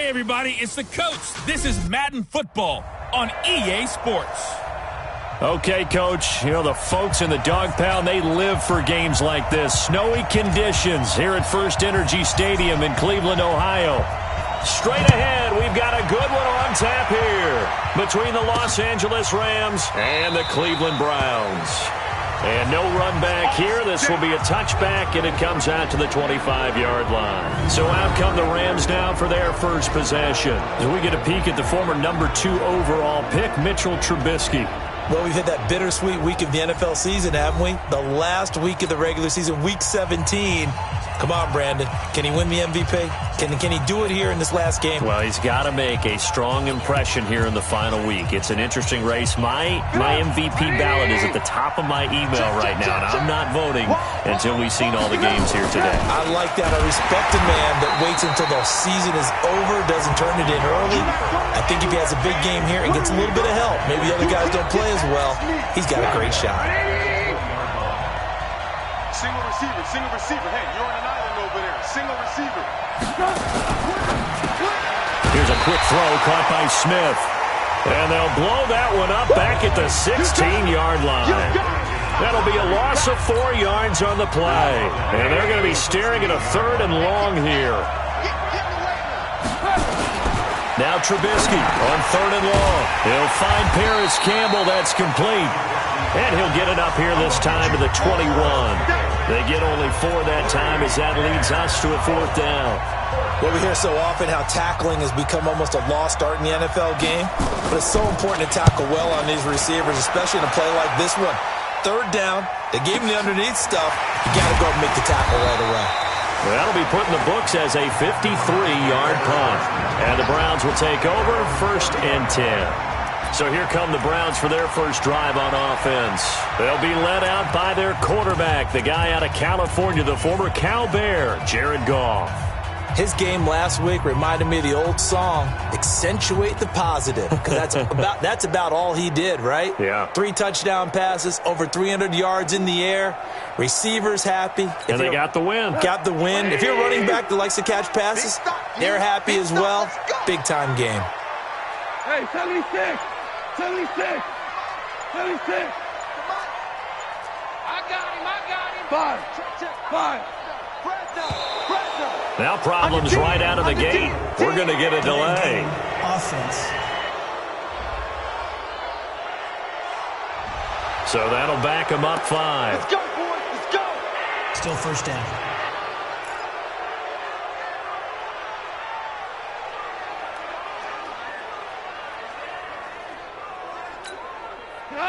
Hey, everybody, it's the coach. This is Madden Football on EA Sports. Okay, Coach, you know, the folks in the dog pound, they live for games like this. Snowy conditions here at First Energy Stadium in Cleveland, Ohio. Straight ahead, we've got a good one on tap here between the Los Angeles Rams and the Cleveland Browns. And no run back here. This will be a touchback, and it comes out to the 25-yard line. So out come the Rams now for their first possession. As we get a peek at the former number 2 overall pick, Mitchell Trubisky. Well, we've had that bittersweet week of the NFL season, haven't we? The last week of the regular season, week 17. Come on, Brandon. Can he win the MVP? Can he do it here in this last game? Well, he's got to make a strong impression here in the final week. It's an interesting race. My MVP ballot is at the top of my email right now, and I'm not voting until we've seen all the games here today. I like that. I respect a man that waits until the season is over, doesn't turn it in early. I think if he has a big game here and gets a little bit of help, maybe the other guys don't play as well, he's got a great shot. Single receiver. Hey, you're on an island over there. Single receiver. Here's a quick throw caught by Smith. And they'll blow that one up back at the 16-yard line. That'll be a loss of 4 yards on the play. And they're going to be staring at a 3rd and long here. Now Trubisky on 3rd and long. He'll find Paris Campbell. That's complete. And he'll get it up here this time to the 21. They get only 4 that time as that leads us to a 4th down. Well, we hear so often how tackling has become almost a lost art in the NFL game. But it's so important to tackle well on these receivers, especially in a play like this one. 3rd down, they gave him the underneath stuff. You got to go and make the tackle right away. Well, that'll be put in the books as a 53-yard punt. And the Browns will take over 1st and 10. So here come the Browns for their first drive on offense. They'll be led out by their quarterback, the guy out of California, the former Cal Bear, Jared Goff. His game last week reminded me of the old song, Accentuate the Positive, because that's about all he did, right? Yeah. 3 touchdown passes, over 300 yards in the air, receivers happy. And they got the win. Got the win. If you're running back that likes to catch passes, they're happy as well. Big-time game. Hey, 76. 76. 76. I got him. 5. Now problems right out of the gate. We're going to get a delay. Offense. So that'll back him up 5. Let's go, boys. Let's go. Still 1st down.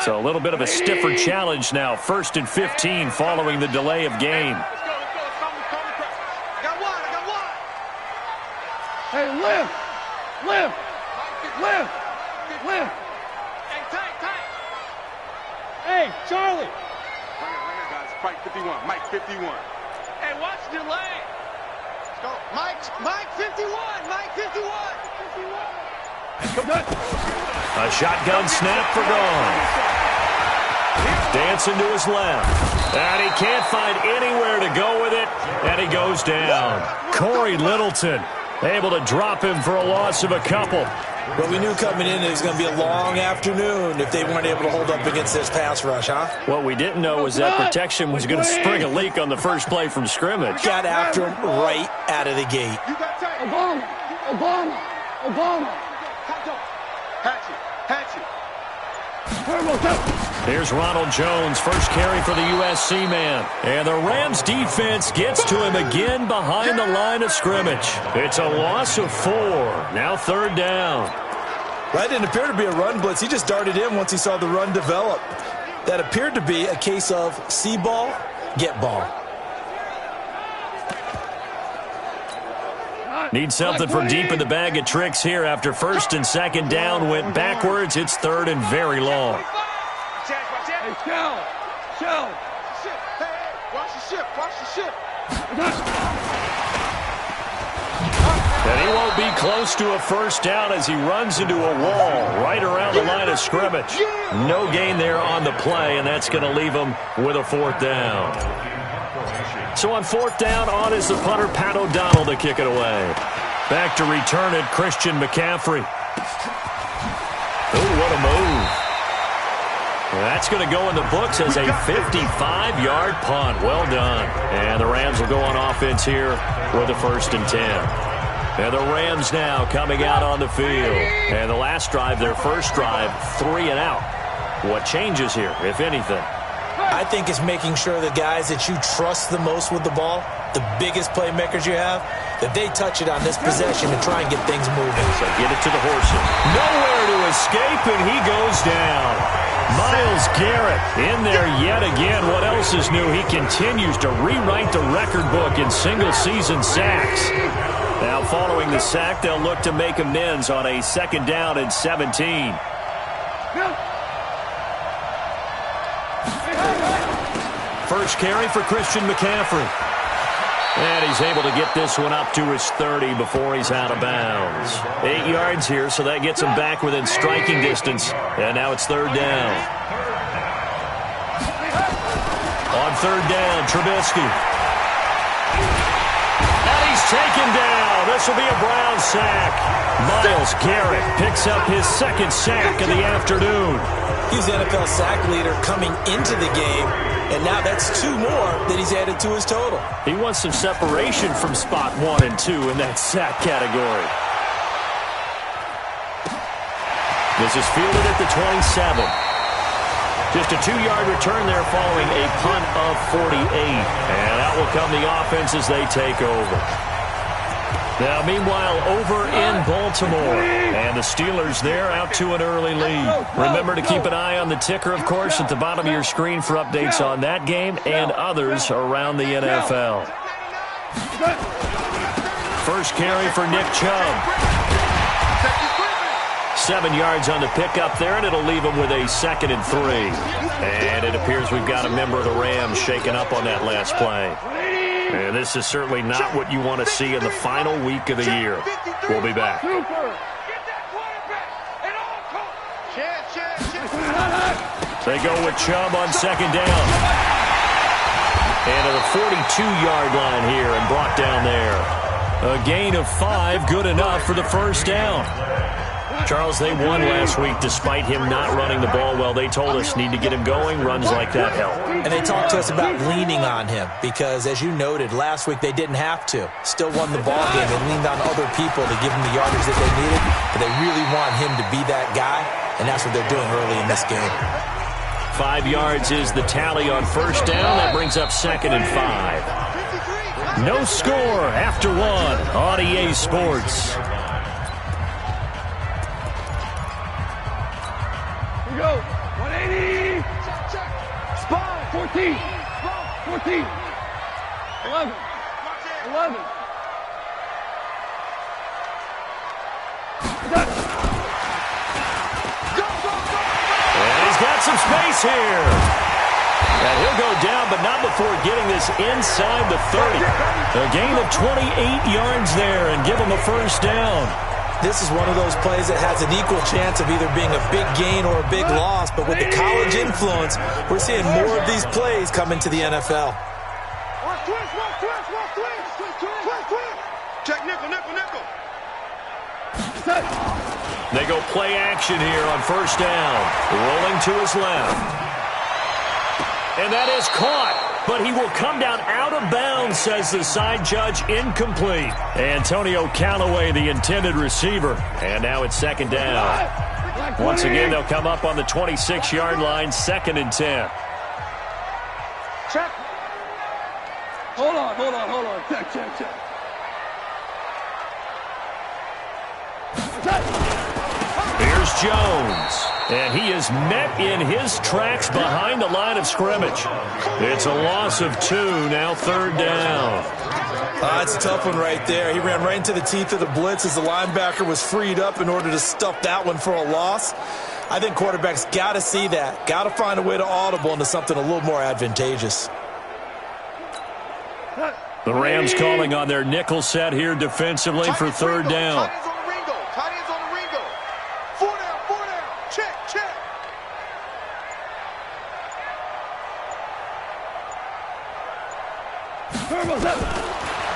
So a little bit of a stiffer challenge now. 1st and 15 following the delay of game. Let's go. I got one. Hey, lift. Hey, tight. Hey, Charlie. Right here, guys. Mike 51. Mike 51. Hey, watch the delay. Let's go. Mike 51. Mike 51. A shotgun snap for Gone. Dancing to his left. And he can't find anywhere to go with it. And he goes down. Corey Littleton able to drop him for a loss of a couple. But we knew coming in it was going to be a long afternoon if they weren't able to hold up against this pass rush, huh? What we didn't know was that protection was going to spring a leak on the first play from scrimmage. Got after him right out of the gate. Obama. Hatchet. Here's Ronald Jones, first carry for the USC man. And the Rams defense gets to him again behind the line of scrimmage. It's a loss of 4. Now 3rd down. That didn't appear to be a run blitz. He just darted in once he saw the run develop. That appeared to be a case of see ball, get ball. Need something for deep in the bag of tricks here after 1st and 2nd down went backwards. It's 3rd and very long. Hey, shell. Hey, watch the ship. And he won't be close to a 1st down as he runs into a wall right around the line of scrimmage. No gain there on the play, and that's going to leave him with a 4th down. So on 4th down, on is the punter, Pat O'Donnell, to kick it away. Back to return it, Christian McCaffrey. Oh, what a move. That's going to go in the books as a 55-yard punt. Well done. And the Rams will go on offense here with a 1st and 10. And the Rams now coming out on the field. And the last drive, their first drive, 3 and out. What changes here, if anything? I think it's making sure the guys that you trust the most with the ball, the biggest playmakers you have, that they touch it on this possession and try and get things moving. So get it to the horses. Nowhere to escape, and he goes down. Myles Garrett in there yet again. What else is new? He continues to rewrite the record book in single-season sacks. Now, following the sack, they'll look to make amends on a 2nd down and 17. First carry for Christian McCaffrey. And he's able to get this one up to his 30 before he's out of bounds. 8 yards here, so that gets him back within striking distance. And now it's 3rd down. On 3rd down, Trubisky. And he's taken down. This will be a Brown sack. Myles Garrett picks up his 2nd sack of the afternoon. He's the NFL sack leader coming into the game. And now that's 2 more that he's added to his total. He wants some separation from spot 1 and 2 in that sack category. This is fielded at the 27. Just a 2-yard return there following a punt of 48. And out will come the offense as they take over. Now, meanwhile, over in Baltimore, and the Steelers there out to an early lead. Remember to keep an eye on the ticker, of course, at the bottom of your screen for updates on that game and others around the NFL. First carry for Nick Chubb. 7 yards on the pickup there, and it'll leave him with a 2nd and 3. And it appears we've got a member of the Rams shaken up on that last play. And this is certainly not what you want to see in the final week of the year. We'll be back. They go with Chubb on 2nd down. And to the 42-yard line here and brought down there. A gain of 5, good enough for the 1st down. Charles, they won last week despite him not running the ball well. They told us need to get him going. Runs like that help. And they talked to us about leaning on him because, as you noted, last week they didn't have to. Still won the ball game. They leaned on other people to give him the yardage that they needed. But they really want him to be that guy, and that's what they're doing early in this game. 5 yards is the tally on 1st down. That brings up 2nd and 5. No score after 1 on EA Sports. Go. 180. Spot. 14. 14. 11. 11. And he's got some space here. And he'll go down, but not before getting this inside the 30. A gain of 28 yards there and give him a 1st down. This is one of those plays that has an equal chance of either being a big gain or a big loss. But with the college influence, we're seeing more of these plays come into the NFL. Check nickel, nickel, nickel. They go play action here on 1st down. Rolling to his left. And that is caught. But he will come down out of bounds, says the side judge. Incomplete. Antonio Callaway, the intended receiver. And now it's 2nd down. Once again, they'll come up on the 26-yard line, 2nd and 10. Check. Hold on. Check. Here's Jones. And he is met in his tracks behind the line of scrimmage. It's a loss of 2, now 3rd down. That's a tough one right there. He ran right into the teeth of the blitz as the linebacker was freed up in order to stuff that one for a loss. I think quarterbacks got to see that. Got to find a way to audible into something a little more advantageous. The Rams calling on their nickel set here defensively for 3rd down.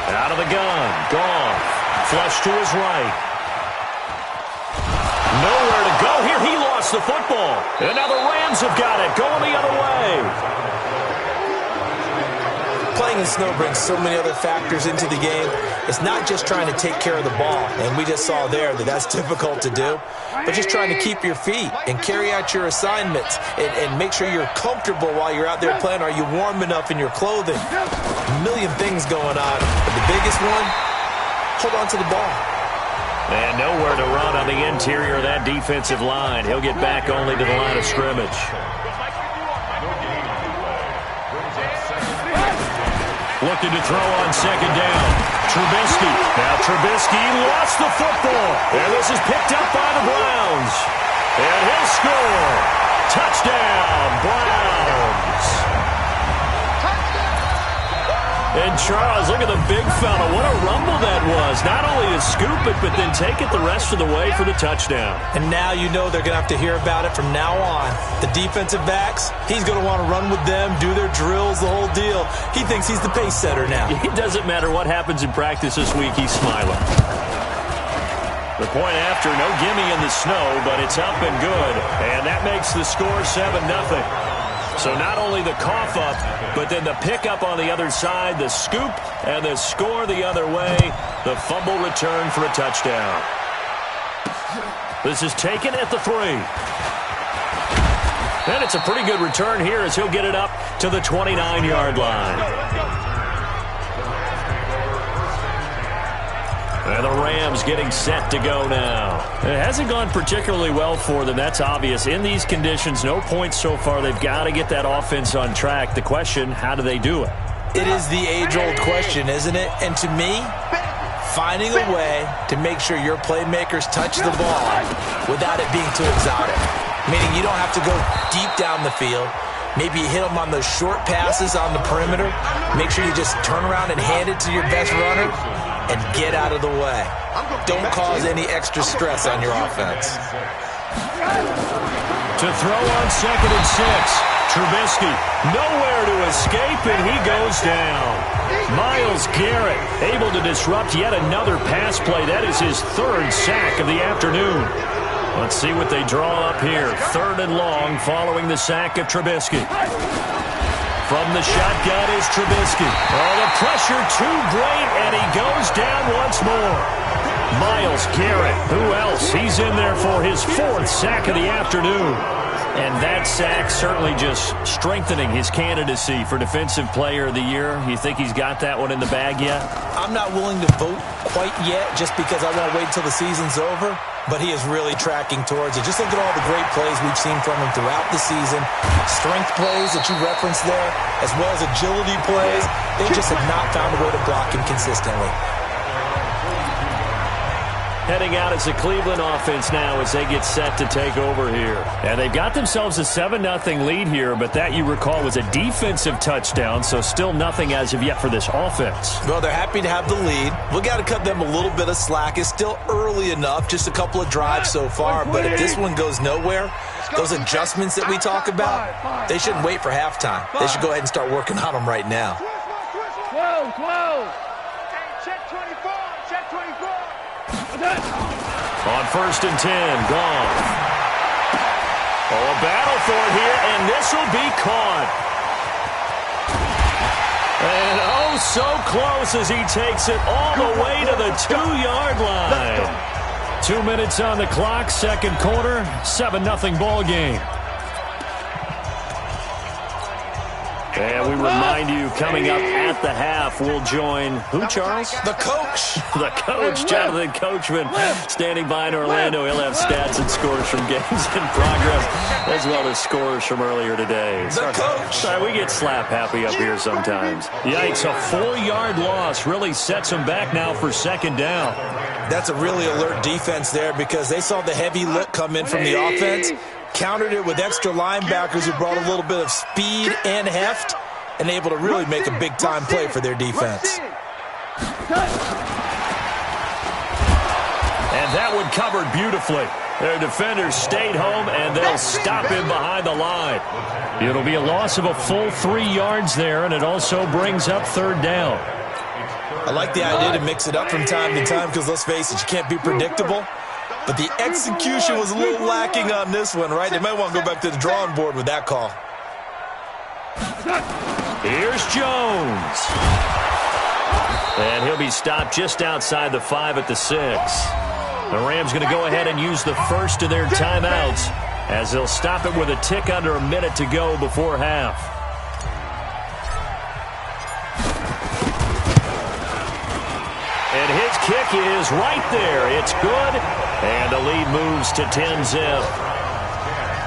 Out of the gun. Goff Flush to his right. Nowhere to go here. He lost the football. And now the Rams have got it. Going the other way. Playing in snow brings so many other factors into the game. It's not just trying to take care of the ball, and we just saw there that that's difficult to do, but just trying to keep your feet and carry out your assignments and make sure you're comfortable while you're out there playing. Are you warm enough in your clothing? A million things going on, but the biggest one, hold on to the ball. And nowhere to run on the interior of that defensive line. He'll get back only to the line of scrimmage. Looking to throw on second down. Trubisky. Now Trubisky lost the football. And this is picked up by the Browns. And he'll score. Touchdown, Browns. And Charles, look at the big fella. What a rumble that was. Not only to scoop it, but then take it the rest of the way for the touchdown. And now you know they're going to have to hear about it from now on. The defensive backs, he's going to want to run with them, do their drills, the whole deal. He thinks he's the pace setter now. It doesn't matter what happens in practice this week, he's smiling. The point after, no gimme in the snow, but it's up and good. And that makes the score 7-0. So not only the cough up, but then the pickup on the other side, the scoop, and the score the other way, the fumble return for a touchdown. This is taken at the 3. And it's a pretty good return here as he'll get it up to the 29-yard line. And the Rams getting set to go now. It hasn't gone particularly well for them. That's obvious. In these conditions, no points so far. They've got to get that offense on track. The question, how do they do it? It is the age-old question, isn't it? And to me, finding a way to make sure your playmakers touch the ball without it being too exotic. Meaning you don't have to go deep down the field. Maybe you hit them on those short passes on the perimeter. Make sure you just turn around and hand it to your best runner and get out of the way. Don't cause any extra stress on your offense. To throw on 2nd and 6. Trubisky nowhere to escape, and he goes down. Myles Garrett able to disrupt yet another pass play. That is his 3rd sack of the afternoon. Let's see what they draw up here. 3rd and long following the sack of Trubisky. From the shotgun is Trubisky. Oh, the pressure too great, and he goes down once more. Myles Garrett, who else? He's in there for his 4th sack of the afternoon. And that sack certainly just strengthening his candidacy for Defensive Player of the Year. You think he's got that one in the bag yet? I'm not willing to vote quite yet just because I want to wait until the season's over. But he is really tracking towards it. Just look at all the great plays we've seen from him throughout the season. Strength plays that you referenced there, as well as agility plays. They just have not found a way to block him consistently. Heading out as the Cleveland offense now as they get set to take over here. And they've got themselves a 7-0 lead here, but that, you recall, was a defensive touchdown, so still nothing as of yet for this offense. Well, they're happy to have the lead. We've got to cut them a little bit of slack. It's still early enough, just a couple of drives so far, but if this one goes nowhere, those adjustments that we talk about, they shouldn't wait for halftime. They should go ahead and start working on them right now. 12. Check 24. Check 24. On 1st and 10, gone. Oh, a battle for it here, and this will be caught. And oh, so close as he takes it all the way to the 2-yard line. 2 minutes on the clock, 2nd quarter, 7-0 ball game. And we remind you, coming up at the half, we'll join who, Charles? The coach. The coach, Jonathan Coachman, standing by in Orlando. He'll have stats and scores from games in progress, as well as scores from earlier today. The coach. Sorry, we get slap happy up here sometimes. Yikes, a 4-yard loss really sets them back now for 2nd down. That's a really alert defense there because they saw the heavy look come in from the offense, countered it with extra linebackers who brought a little bit of speed and heft, and able to really make a big-time play for their defense. And that one covered beautifully. Their defenders stayed home, and they'll stop him behind the line. It'll be a loss of a full 3 yards there, and it also brings up 3rd down. I like the idea to mix it up from time to time because, let's face it, you can't be predictable. But the execution was a little lacking on this one, right? They might want to go back to the drawing board with that call. Here's Jones. And he'll be stopped just outside the 5 at the 6. The Rams going to go ahead and use the first of their timeouts as they'll stop it with a tick under a minute to go before half. And his kick is right there. It's good. And the lead moves to 10-zip.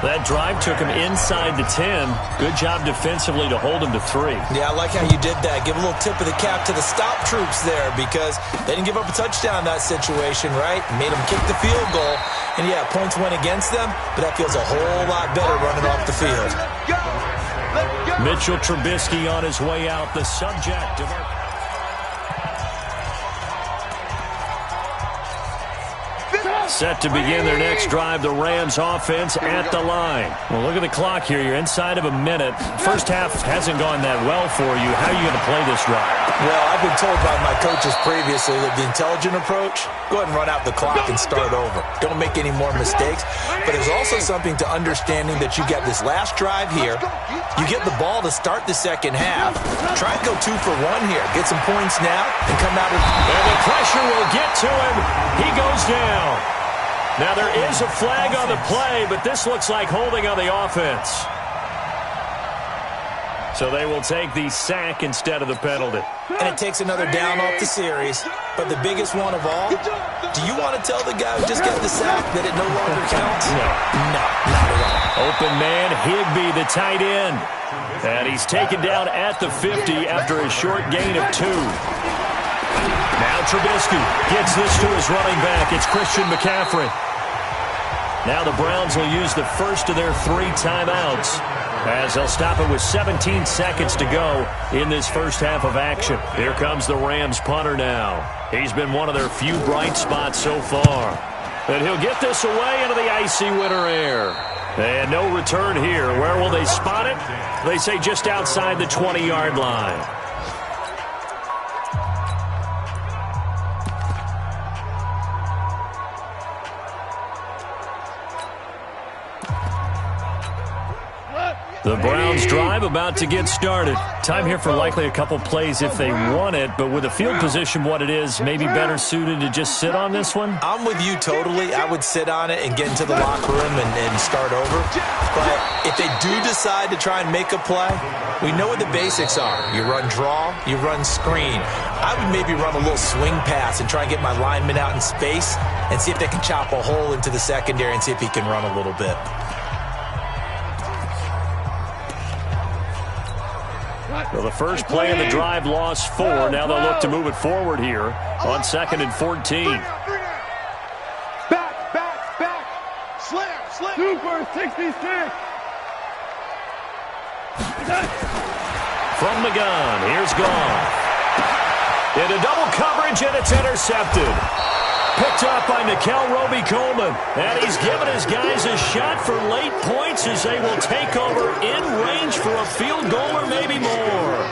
That drive took him inside the 10. Good job defensively to hold him to 3. Yeah, I like how you did that. Give a little tip of the cap to the stop troops there because they didn't give up a touchdown in that situation, right? Made them kick the field goal. And, yeah, points went against them, but that feels a whole lot better running off the field. Mitchell Trubisky on his way out, the subject of our... Set to begin their next drive, the Rams offense at the line. Well, look at the clock here. You're inside of a minute. First half hasn't gone that well for you. How are you going to play this drive? Well, I've been told by my coaches previously that the intelligent approach, go ahead and run out the clock and start over. Don't make any more mistakes. But there's also something to understanding that you get this last drive here. You get the ball to start the second half. Try and go 2 for 1 here. Get some points now and come out of... And the pressure will get to him. He goes down. Now, there is a flag on the play, but this looks like holding on the offense. So they will take the sack instead of the penalty. And it takes another down off the series. But the biggest one of all, do you want to tell the guy who just got the sack that it no longer counts? No, not at all. Open man, Higbee, the tight end. And he's taken down at the 50 after a short gain of 2. Now Trubisky gets this to his running back. It's Christian McCaffrey. Now the Browns will use the first of their 3 timeouts as they'll stop it with 17 seconds to go in this first half of action. Here comes the Rams punter now. He's been one of their few bright spots so far. And he'll get this away into the icy winter air. And no return here. Where will they spot it? They say just outside the 20-yard line. The Browns drive about to get started. Time here for likely a couple plays if they want it, but with the field position what it is, maybe better suited to just sit on this one? I'm with you totally. I would sit on it and get into the locker room and start over. But if they do decide to try and make a play, we know what the basics are. You run draw, you run screen. I would maybe run a little swing pass and try and get my lineman out in space and see if they can chop a hole into the secondary and see if he can run a little bit. Well, the first play of the drive lost 4. Now they'll look to move it forward here on 2nd and 14. Back. Slam. Super 66. From the gun, here's Goff. Into double coverage, and it's intercepted. Picked up by Nickel Roby-Coleman. And he's given his guys a shot for late points as they will take over in range for a field goal or maybe more.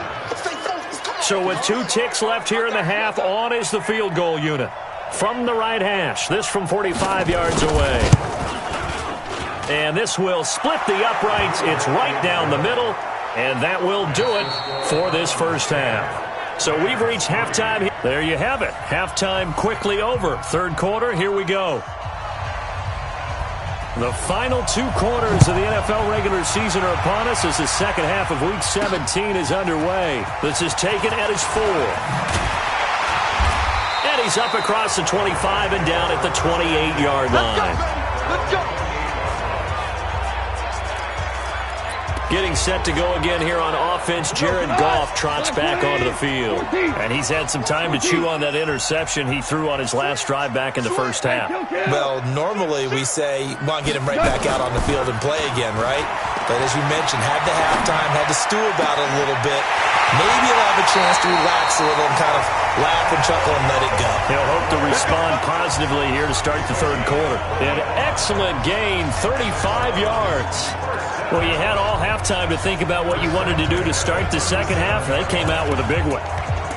So with 2 ticks left here in the half, on is the field goal unit. From the right hash, this from 45 yards away. And this will split the uprights. It's right down the middle. And that will do it for this first half. So we've reached halftime. There you have it. Halftime quickly over. Third quarter, here we go. The final 2 quarters of the NFL regular season are upon us as the second half of Week 17 is underway. This is taken at his 4. And he's up across the 25 and down at the 28-yard line. Let's go. Getting set to go again here on offense, Jared Goff trots back onto the field. And he's had some time to chew on that interception he threw on his last drive back in the first half. Well, normally we say, want to get him right back out on the field and play again, right? But as you mentioned, had the halftime, had to stew about it a little bit. Maybe he'll have a chance to relax a little and kind of laugh and chuckle and let it go. He'll hope to respond positively here to start the third quarter. An excellent gain, 35 yards. Well, you had all halftime to think about what you wanted to do to start the second half. They came out with a big one.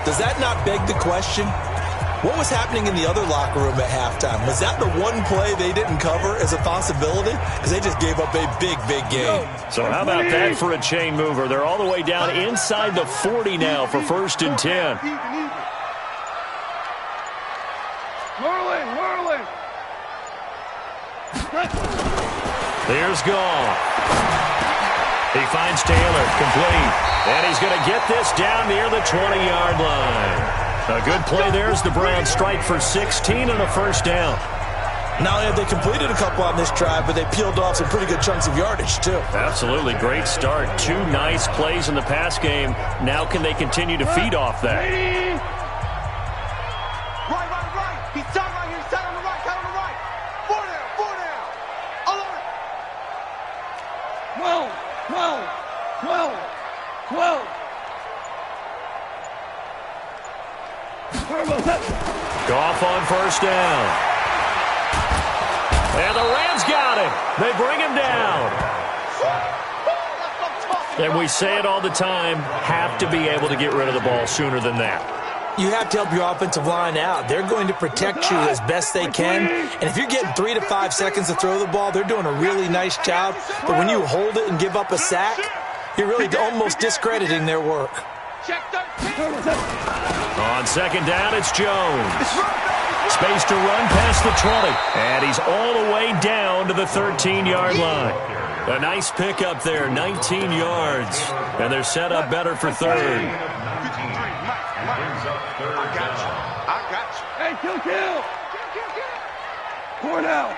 does that not beg the question? What was happening in the other locker room at halftime? Was that the one play they didn't cover as a possibility? Because they just gave up a big, big game. So how about that for a chain mover? They're all the way down inside the 40 now for 1st and 10. Whirling. Here's Goff. He finds Taylor, complete. And he's going to get this down near the 20-yard line. A good play there as the Browns strike for 16 and a first down. Not only have they completed a couple on this drive, but they peeled off some pretty good chunks of yardage, too. Absolutely. Great start. 2 nice plays in the pass game. Now can they continue to feed off that? Right. He's tied right here. He's tied on the right. Tied on the right. 4 down. Alert. 12. Goff on first down. And the Rams got him. They bring him down. And we say it all the time, have to be able to get rid of the ball sooner than that. You have to help your offensive line out. They're going to protect you as best they can. And if you're getting 3 to 5 seconds to throw the ball, they're doing a really nice job. But when you hold it and give up a sack, you're really almost discrediting their work. On second down, it's Jones. Space to run past the 20. And he's all the way down to the 13-yard line. A nice pickup there, 19 yards. And they're set up better for third. I got you. Hey, kill. 4 down.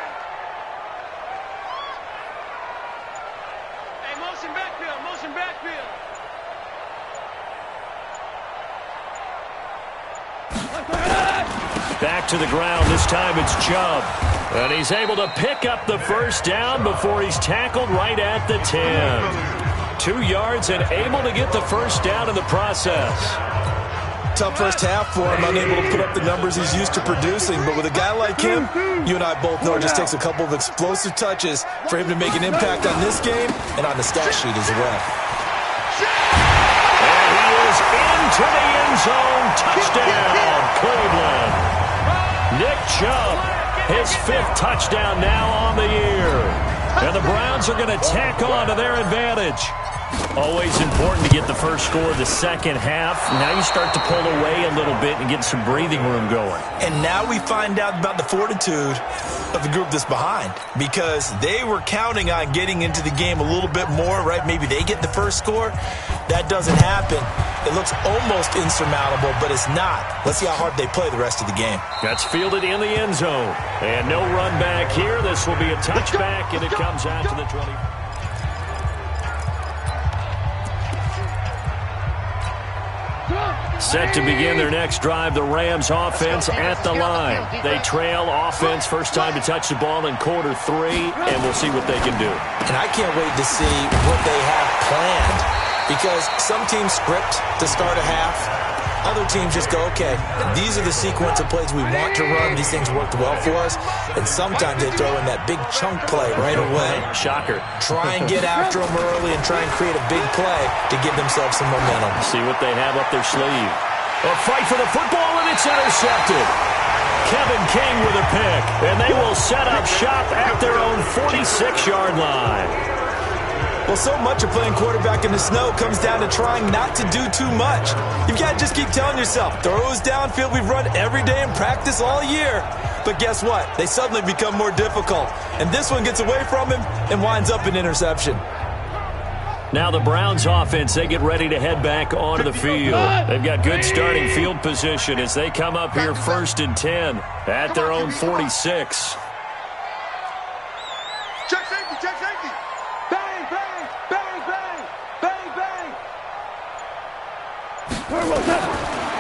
Hey, motion backfield. Back to the ground. This time it's Chubb. And he's able to pick up the first down before he's tackled right at the 10. 2 yards and able to get the first down in the process. Tough first half for him, unable to put up the numbers he's used to producing. But with a guy like him, you and I both know it just takes a couple of explosive touches for him to make an impact on this game and on the stat sheet as well. And he is into the end zone. Touchdown, Cleveland. Nick Chubb, his 5th touchdown now on the year. And the Browns are going to tack on to their advantage. Always important to get the first score of the second half. Now you start to pull away a little bit and get some breathing room going. And now we find out about the fortitude of the group that's behind, because they were counting on getting into the game a little bit more, right? Maybe they get the first score. That doesn't happen. It looks almost insurmountable, but it's not. Let's see how hard they play the rest of the game. That's fielded in the end zone. And no run back here. This will be a touchback, and it comes out to the 20. Set to begin their next drive, the Rams offense at the line. They trail offense, first time to touch the ball in quarter 3, and we'll see what they can do. And I can't wait to see what they have planned, because some teams script to start a half. Other teams just go, okay, these are the sequence of plays we want to run. These things worked well for us. And sometimes they throw in that big chunk play right away. Shocker. Try and get after them early and try and create a big play to give themselves some momentum. See what they have up their sleeve. A fight for the football, and it's intercepted. Kevin King with a pick, and they will set up shop at their own 46-yard line. Well, so much of playing quarterback in the snow comes down to trying not to do too much. You've got to just keep telling yourself, throws downfield we've run every day in practice all year. But guess what? They suddenly become more difficult. And this one gets away from him and winds up an interception. Now the Browns offense, they get ready to head back onto the field. They've got good starting field position as they come up here 1st and 10 at their own 46. Check safety. Bang, bang, bang, bang, bang, bang.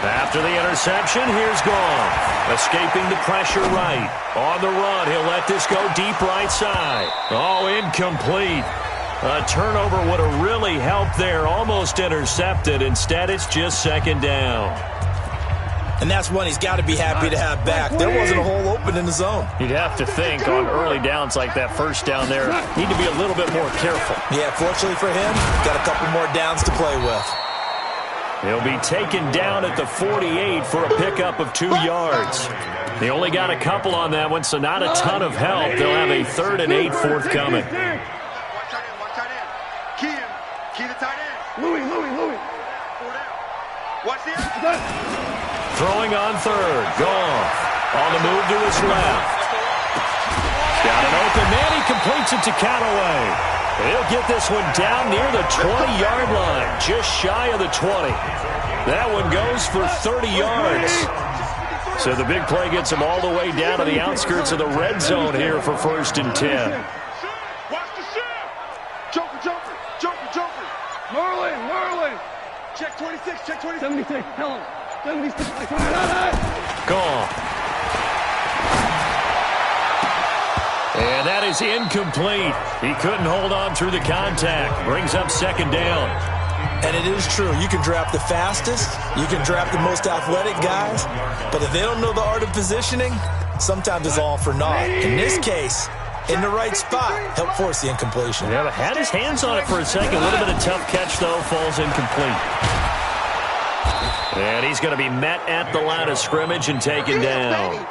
After the interception, here's Goff. Escaping the pressure right. On the run, he'll let this go deep right side. Oh, incomplete. A turnover would have really helped there. Almost intercepted. Instead, it's just 2nd down. And that's one he's got to be happy to have back. There wasn't a hole open in the zone. You'd have to think on early downs like that first down there, need to be a little bit more careful. Yeah, fortunately for him, got a couple more downs to play with. He'll be taken down at the 48 for a pickup of 2 yards. He only got a couple on that one, so not a ton of help. They'll have a 3rd and 8 forthcoming. Watch tight end. Key the tight end. Louis. 4 down. Watch the end. Throwing on 3rd. Goff on the move to his left. Got an open man. He completes it to Callaway. He'll get this one down near the 20-yard line, just shy of the 20. That one goes for 30 yards. So the big play gets him all the way down to the outskirts of the red zone here for 1st and 10. Watch the shift. Jumper. Marlin. Check 26. 76. Tell him. 76. Gone. And that is incomplete. He couldn't hold on through the contact. Brings up 2nd down. And it is true. You can draft the fastest. You can draft the most athletic guys. But if they don't know the art of positioning, sometimes it's all for naught. In this case, in the right spot, helped force the incompletion. Yeah, but had his hands on it for a second. A little bit of tough catch, though. Falls incomplete. And he's going to be met at the line of scrimmage and taken down.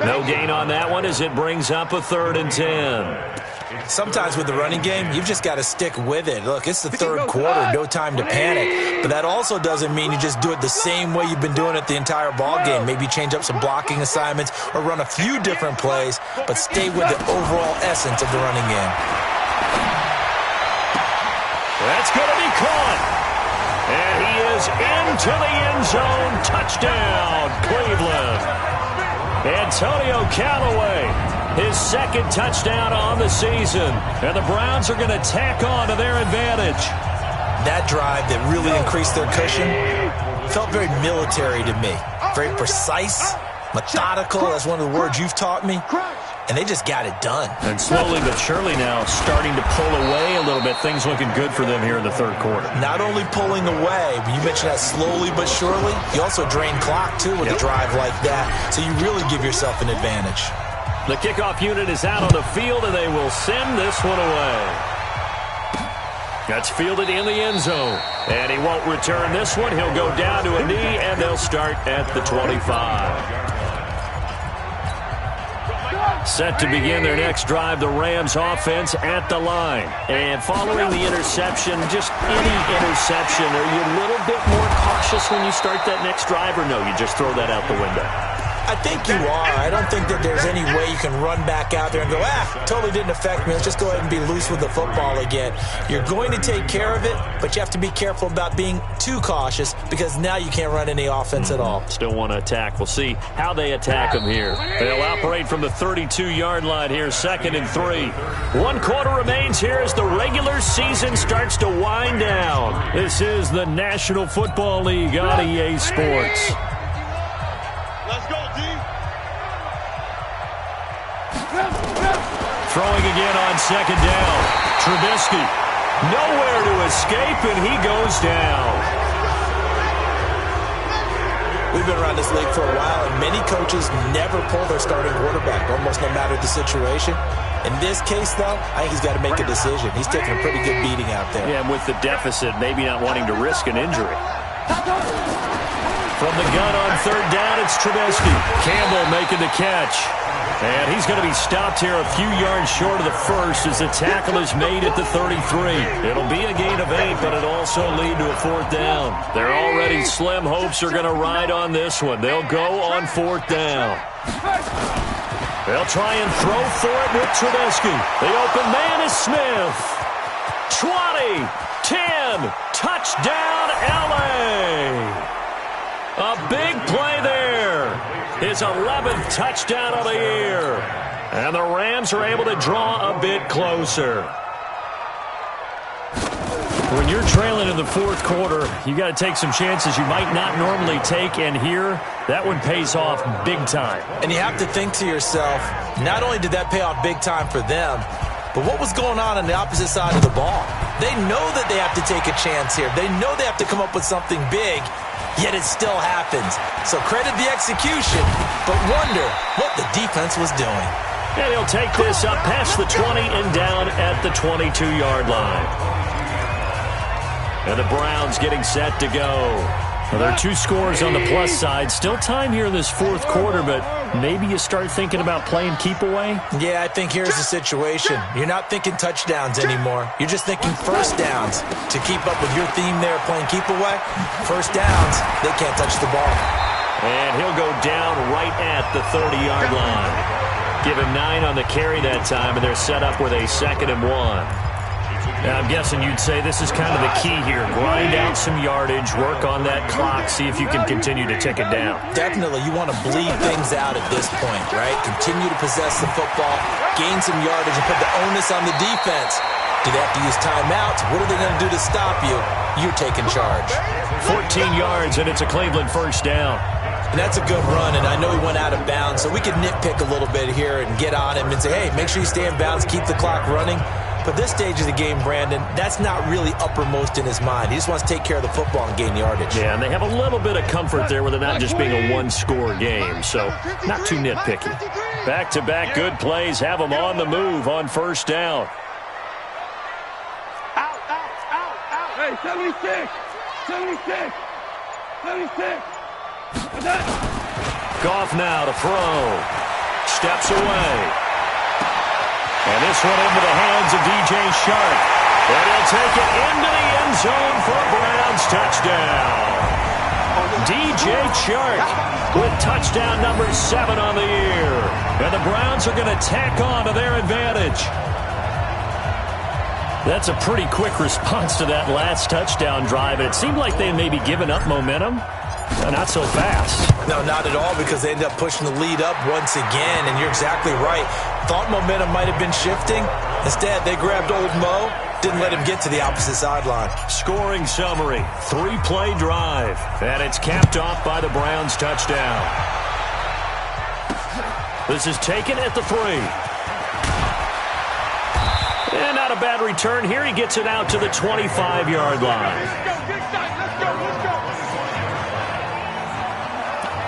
No gain on that one as it brings up a 3rd and 10. Sometimes with the running game, you've just got to stick with it. Look, it's the 3rd quarter, no time to panic. But that also doesn't mean you just do it the same way you've been doing it the entire ball game. Maybe change up some blocking assignments or run a few different plays, but stay with the overall essence of the running game. That's going to be caught. And he is into the end zone. Touchdown, Cleveland. Antonio Callaway, his 2nd touchdown on the season. And the Browns are going to tack on to their advantage. That drive that really increased their cushion felt very military to me. Very precise, methodical. That's one of the words you've taught me. And they just got it done. And slowly but surely now starting to pull away a little bit. Things looking good for them here in the 3rd quarter. Not only pulling away, but you mentioned that slowly but surely. You also drain clock, too, with a drive like that. So you really give yourself an advantage. The kickoff unit is out on the field, and they will send this one away. That's fielded in the end zone. And he won't return this one. He'll go down to a knee, and they'll start at the 25. Set to begin their next drive, the Rams offense at the line. And following the interception, just any interception, are you a little bit more cautious when you start that next drive, or no, you just throw that out the window? I think you are. I don't think that there's any way you can run back out there and go, totally didn't affect me. Let's just go ahead and be loose with the football again. You're going to take care of it, but you have to be careful about being too cautious because now you can't run any offense at all. Still want to attack. We'll see how they attack them here. They'll operate from the 32-yard line here, 2nd and 3. 1 quarter remains here as the regular season starts to wind down. This is the National Football League on EA Sports. Let's go, D. Throwing again on 2nd down. Trubisky, nowhere to escape, and he goes down. We've been around this league for a while, and many coaches never pull their starting quarterback, almost no matter the situation. In this case, though, I think he's got to make a decision. He's taking a pretty good beating out there. Yeah, and with the deficit, maybe not wanting to risk an injury. From the gun on 3rd down, it's Trubisky. Campbell making the catch. And he's going to be stopped here a few yards short of the first as the tackle is made at the 33. It'll be a gain of 8, but it'll also lead to a 4th down. Their already slim hopes are going to ride on this one. They'll go on 4th down. They'll try and throw for it with Trubisky. The open man is Smith. 20, 10, touchdown LA. A big play there. His 11th touchdown of the year. And the Rams are able to draw a bit closer. When you're trailing in the 4th quarter, you got to take some chances you might not normally take, and here, that one pays off big time. And you have to think to yourself, not only did that pay off big time for them, but what was going on the opposite side of the ball? They know that they have to take a chance here. They know they have to come up with something big, yet it still happens. So credit the execution, but wonder what the defense was doing. And he'll take this up past the 20 and down at the 22-yard line. And the Browns getting set to go. Well, there are 2 scores on the plus side. Still time here in this fourth quarter, but maybe you start thinking about playing keep away? Yeah, I think here's the situation. You're not thinking touchdowns anymore. You're just thinking first downs. To keep up with your theme there, playing keep away, first downs, they can't touch the ball. And he'll go down right at the 30-yard line. Give him 9 on the carry that time, and they're set up with a 2nd and 1. Now, I'm guessing you'd say this is kind of the key here. Grind out some yardage, work on that clock, see if you can continue to tick it down. Definitely. You want to bleed things out at this point, right? Continue to possess the football, gain some yardage, and put the onus on the defense. Do they have to use timeouts? What are they going to do to stop you? You're taking charge. 14 yards, and it's a Cleveland first down. And that's a good run, and I know he went out of bounds, so we can nitpick a little bit here and get on him and say, hey, make sure you stay in bounds, keep the clock running. But this stage of the game, Brandon, that's not really uppermost in his mind. He just wants to take care of the football and gain yardage. Yeah, and they have a little bit of comfort there with it not just being a one-score game, so not too nitpicky. Back-to-back good plays have them on the move on first down. Out. Hey, 76. 76. 76. Goff now to throw. Steps away. And this one into the hands of DJ Shark. And he'll take it into the end zone for a Browns touchdown. DJ Shark with touchdown number 7 on the year. And the Browns are going to tack on to their advantage. That's a pretty quick response to that last touchdown drive. And it seemed like they may be giving up momentum. Not so fast. No, not at all, because they ended up pushing the lead up once again, and you're exactly right. Thought momentum might have been shifting. Instead, they grabbed old Mo, didn't let him get to the opposite sideline. Scoring summary, 3-play drive, and it's capped off by the Browns touchdown. This is taken at the 3. And not a bad return here. He gets it out to the 25-yard line.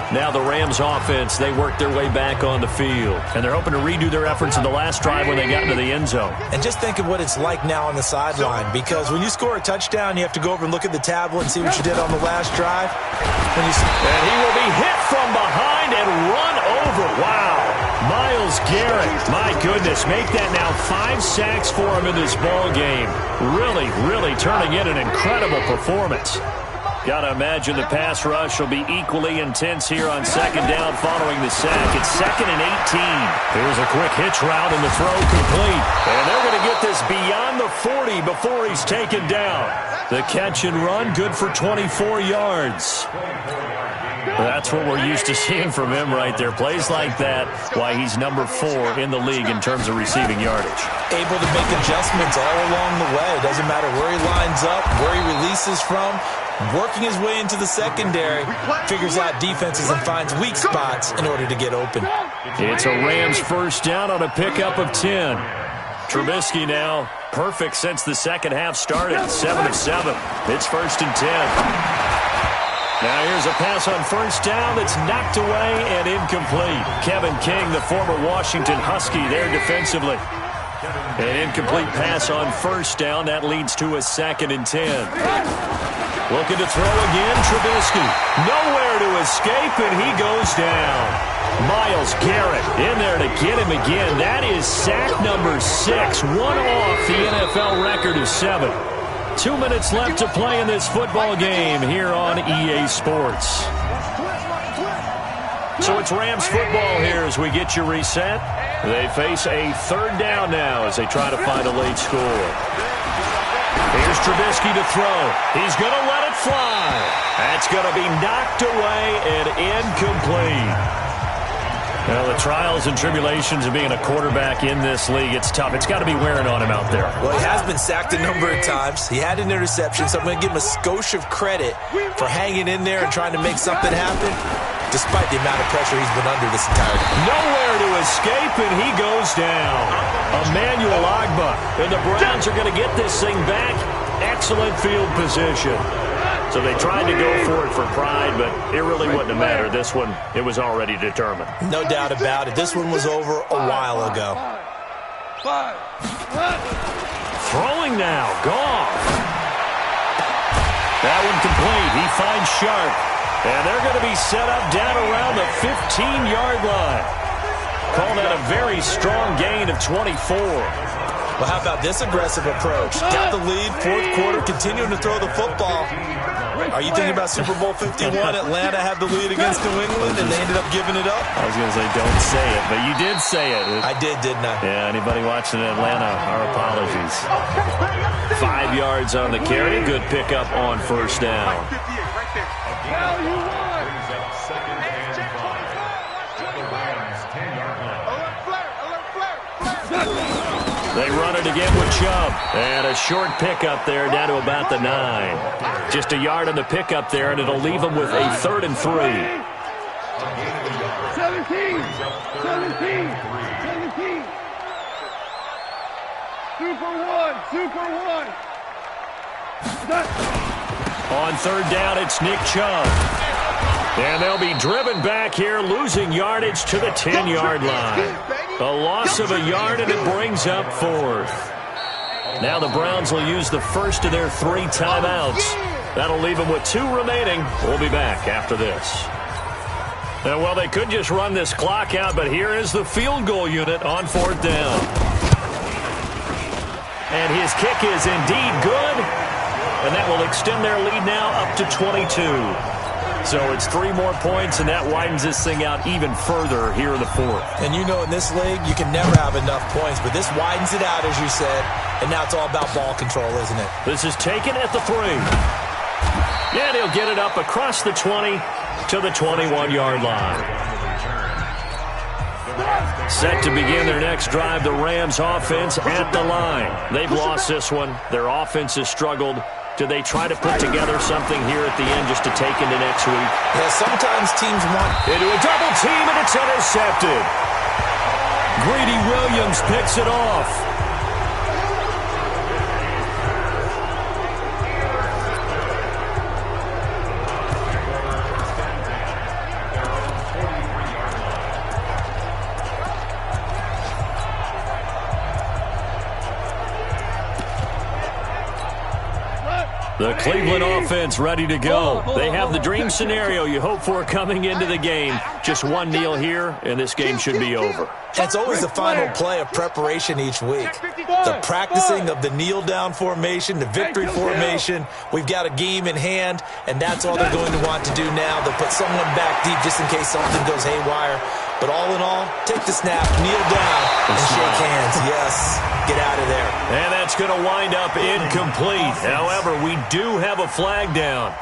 Now the Rams offense, they work their way back on the field. And they're hoping to redo their efforts in the last drive when they got into the end zone. And just think of what it's like now on the sideline. Because when you score a touchdown, you have to go over and look at the tablet and see what you did on the last drive. And he will be hit from behind and run over. Wow. Myles Garrett, my goodness, make that now 5 sacks for him in this ball game. Really turning in an incredible performance. Got to imagine the pass rush will be equally intense here on second down following the sack. It's 2nd and 18. Here's a quick hitch route and the throw complete. And they're going to get this beyond the 40 before he's taken down. The catch and run, good for 24 yards. That's what we're used to seeing from him right there. Plays like that, why he's number 4 in the league in terms of receiving yardage. Able to make adjustments all along the way. Doesn't matter where he lines up, where he releases from. Working his way into the secondary, figures out defenses and finds weak spots in order to get open. It's a Rams first down on a pickup of 10. Trubisky now, perfect since the second half started, 7 of 7. It's 1st and 10. Now here's a pass on first down that's knocked away and incomplete. Kevin King, the former Washington Husky, there defensively. An incomplete pass on first down. That leads to a 2nd and 10. Looking to throw again, Trubisky. Nowhere to escape, and he goes down. Myles Garrett in there to get him again. That is sack number 6, one off the NFL record of 7. 2 minutes left to play in this football game here on EA Sports. So it's Rams football here as we get you reset. They face a 3rd down now as they try to find a late score. Here's Trubisky to throw. He's going to let it fly. That's going to be knocked away and incomplete. Well, the trials and tribulations of being a quarterback in this league, it's tough. It's got to be wearing on him out there. Well, he has been sacked a number of times. He had an interception, so I'm going to give him a skosh of credit for hanging in there and trying to make something happen, despite the amount of pressure he's been under this entire time. Nowhere to escape, and he goes down. Emmanuel Ogbah, and the Browns are going to get this thing back. Excellent field position. So they tried to go for it for pride, but it really wouldn't have mattered. This one, it was already determined. No doubt about it. This one was over a while ago. Throwing now, Goff. That one complete. He finds Sharp. And they're going to be set up down around the 15-yard line. Call that a very strong gain of 24. Well, how about this aggressive approach? Got the lead, fourth quarter, continuing to throw the football. Are you thinking about Super Bowl 51? Atlanta had the lead against New England, and they ended up giving it up? I was going to say, don't say it, but you did say it. I did, didn't I? Yeah, anybody watching in Atlanta, our apologies. 5 yards on the carry. Good pickup on first down. They run it again with Chubb. And a short pickup there down to about the 9. Just a yard on the pickup there, and it'll leave them with a 3rd and 3. 17. Super one. On 3rd down, it's Nick Chubb. And they'll be driven back here, losing yardage to the 10-yard line. A loss of a yard, and it brings up 4th. Now the Browns will use the first of their 3 timeouts. That'll leave them with 2 remaining. We'll be back after this. And, well, they could just run this clock out, but here is the field goal unit on 4th down. And his kick is indeed good. And that will extend their lead now up to 22. So it's 3 more points, and that widens this thing out even further here in the 4th. And you know, in this league, you can never have enough points, but this widens it out, as you said, and now it's all about ball control, isn't it? This is taken at the 3. And he'll get it up across the 20 to the 21-yard line. Set to begin their next drive, the Rams offense at the line. They've lost this one. Their offense has struggled. Do they try to put together something here at the end just to take into next week? Yeah, sometimes teams want... Into a double team, and it's intercepted. Greedy Williams picks it off. The Cleveland offense ready to go. They have the dream scenario you hope for coming into the game. Just one kneel here, and this game should be over. It's always the final play of preparation each week. The practicing of the kneel-down formation, the victory formation. We've got a game in hand, and that's all they're going to want to do now. They'll put someone back deep just in case something goes haywire. But all in all, take the snap, kneel down, and shake hands. Yes, get out of there. And that's going to wind up incomplete. However, we do have a flag down.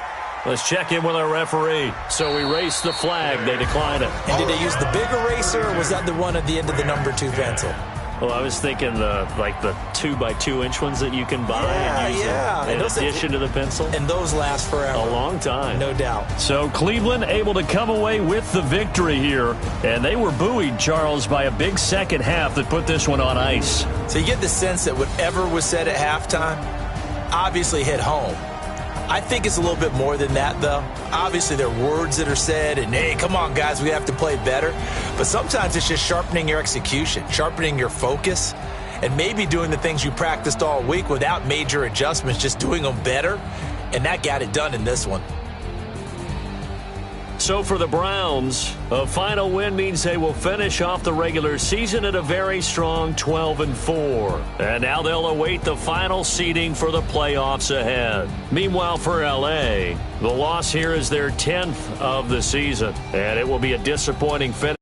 Let's check in with our referee. So we race the flag. They decline it. And did they use the big eraser, or was that the one at the end of the number 2 pencil? Well, I was thinking the 2x2-inch ones that you can buy and use in addition to the pencil. And those last forever. A long time. No doubt. So Cleveland able to come away with the victory here. And they were buoyed, Charles, by a big second half that put this one on ice. So you get the sense that whatever was said at halftime obviously hit home. I think it's a little bit more than that, though. Obviously, there are words that are said, and, hey, come on, guys, we have to play better. But sometimes it's just sharpening your execution, sharpening your focus, and maybe doing the things you practiced all week without major adjustments, just doing them better. And that got it done in this one. So for the Browns, a final win means they will finish off the regular season at a very strong 12-4. And now they'll await the final seeding for the playoffs ahead. Meanwhile, for LA, the loss here is their 10th of the season, and it will be a disappointing finish.